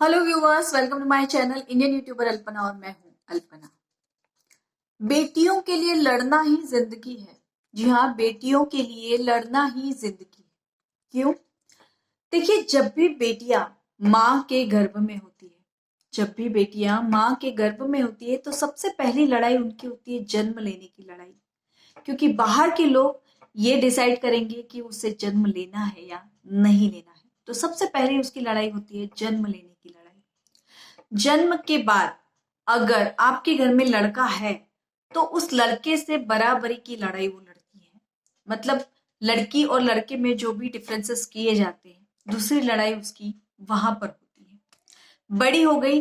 Hello viewers, welcome to my channel Indian YouTuber Alpana और मैं हूं अल्पना। बेटियों के लिए लड़ना ही जिंदगी है। जी हाँ, बेटियों के लिए लड़ना ही जिंदगी है। क्यों? देखिए, जब भी बेटियां माँ के गर्भ में होती है, जब भी बेटियां माँ के गर्भ में होती है तो सबसे पहली लड़ाई उनकी होती है जन्म लेने की लड़ाई। क्योंकि बाहर के लोग ये डिसाइड करेंगे कि उसे जन्म लेना है या नहीं लेना है। तो सबसे पहले उसकी लड़ाई होती है जन्म लेने की लड़ाई। जन्म के बाद अगर आपके घर में लड़का है तो उस लड़के से बराबरी की लड़ाई वो लड़ती है। मतलब लड़की और लड़के में जो भी डिफरेंसेस किए जाते हैं, दूसरी लड़ाई उसकी वहां पर होती है। बड़ी हो गई,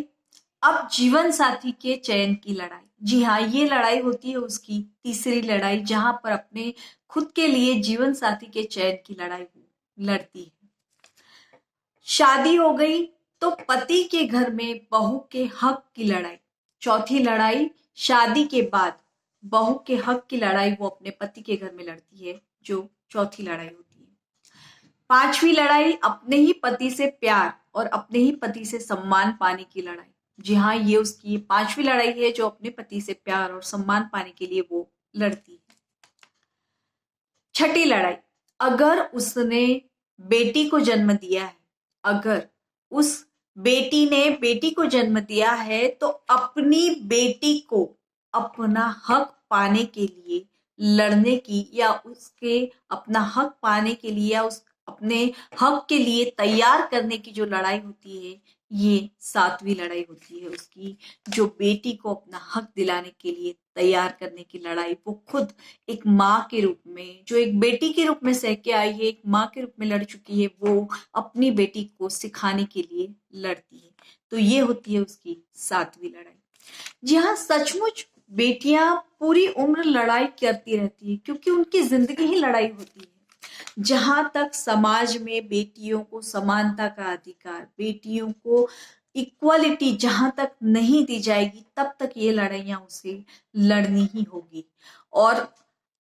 अब जीवन साथी के चयन की लड़ाई। जी हाँ, ये लड़ाई होती है उसकी तीसरी लड़ाई, जहां पर अपने खुद के लिए जीवन साथी के चयन की लड़ाई वो लड़ती है। शादी हो गई तो पति के घर में बहू के हक की लड़ाई। चौथी लड़ाई, शादी के बाद बहू के हक की लड़ाई वो अपने पति के घर में लड़ती है, जो चौथी लड़ाई होती है। पांचवी लड़ाई, अपने ही पति से प्यार और अपने ही पति से सम्मान पाने की लड़ाई। जी हाँ, ये उसकी पांचवी लड़ाई है जो अपने पति से प्यार और सम्मान पाने के लिए वो लड़ती है। छठी लड़ाई, अगर उसने बेटी को जन्म दिया है, अगर उस बेटी ने बेटी को जन्म दिया है तो अपनी बेटी को अपना हक पाने के लिए लड़ने की, या उसके अपना हक पाने के लिए, या उस अपने हक के लिए तैयार करने की जो लड़ाई होती है, ये सातवीं लड़ाई होती है उसकी। जो बेटी को अपना हक दिलाने के लिए तैयार करने की लड़ाई वो खुद एक माँ के रूप में, जो एक बेटी के रूप में सह के आई है, एक माँ के रूप में लड़ चुकी है, वो अपनी बेटी को सिखाने के लिए लड़ती है। तो ये होती है उसकी सातवीं लड़ाई। जी हाँ, सचमुच बेटियां पूरी उम्र लड़ाई करती रहती है, क्योंकि उनकी जिंदगी ही लड़ाई होती है। जहां तक समाज में बेटियों को समानता का अधिकार, बेटियों को इक्वालिटी जहां तक नहीं दी जाएगी, तब तक ये लड़ाइयां उसे लड़नी ही होगी। और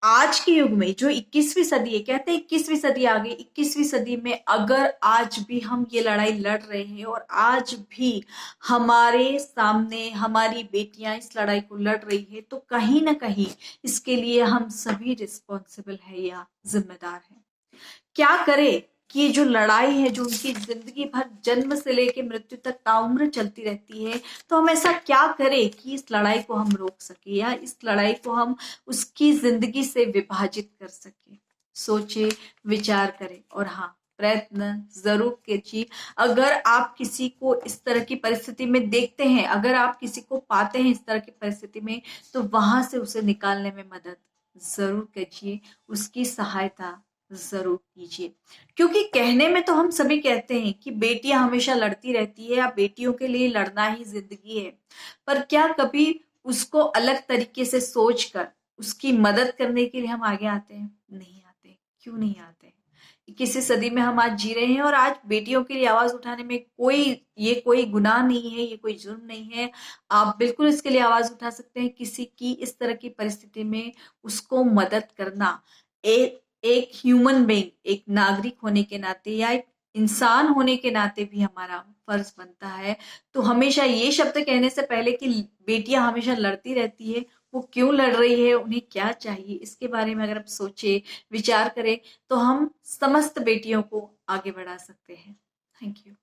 आज के युग में जो 21वीं सदी है, कहते हैं 21वीं सदी आ गई, 21वीं सदी में अगर आज भी हम ये लड़ाई लड़ रहे हैं और आज भी हमारे सामने हमारी बेटियां इस लड़ाई को लड़ रही है, तो कहीं ना कहीं इसके लिए हम सभी रिस्पॉन्सिबल है या जिम्मेदार है। क्या करे कि ये जो लड़ाई है, जो उनकी जिंदगी भर जन्म से लेके मृत्यु तक ताउम्र चलती रहती है, तो हम ऐसा क्या करें कि इस लड़ाई को हम रोक सके, या इस लड़ाई को हम उसकी जिंदगी से विभाजित कर सके। सोचे, विचार करें, और हाँ, प्रयत्न जरूर कीजिए। अगर आप किसी को इस तरह की परिस्थिति में देखते हैं, अगर आप किसी को पाते हैं इस तरह की परिस्थिति में, तो वहां से उसे निकालने में मदद जरूर कीजिए, उसकी सहायता जरूर कीजिए। क्योंकि कहने में तो हम सभी कहते हैं कि बेटियां हमेशा लड़ती रहती है, या बेटियों के लिए लड़ना ही जिंदगी है, पर क्या कभी उसको अलग तरीके से सोचकर उसकी मदद करने के लिए हम आगे आते हैं? नहीं आते। क्यों नहीं आते? 21वीं सदी में हम आज जी रहे हैं, और आज बेटियों के लिए आवाज उठाने में कोई गुनाह नहीं है, ये कोई जुर्म नहीं है। आप बिल्कुल इसके लिए आवाज उठा सकते हैं। किसी की इस तरह की परिस्थिति में उसको मदद करना एक ह्यूमन बीइंग, एक नागरिक होने के नाते, या एक इंसान होने के नाते भी हमारा फर्ज बनता है। तो हमेशा ये शब्द कहने से पहले कि बेटियां हमेशा लड़ती रहती है, वो क्यों लड़ रही है, उन्हें क्या चाहिए, इसके बारे में अगर आप सोचे, विचार करें, तो हम समस्त बेटियों को आगे बढ़ा सकते हैं। Thank you.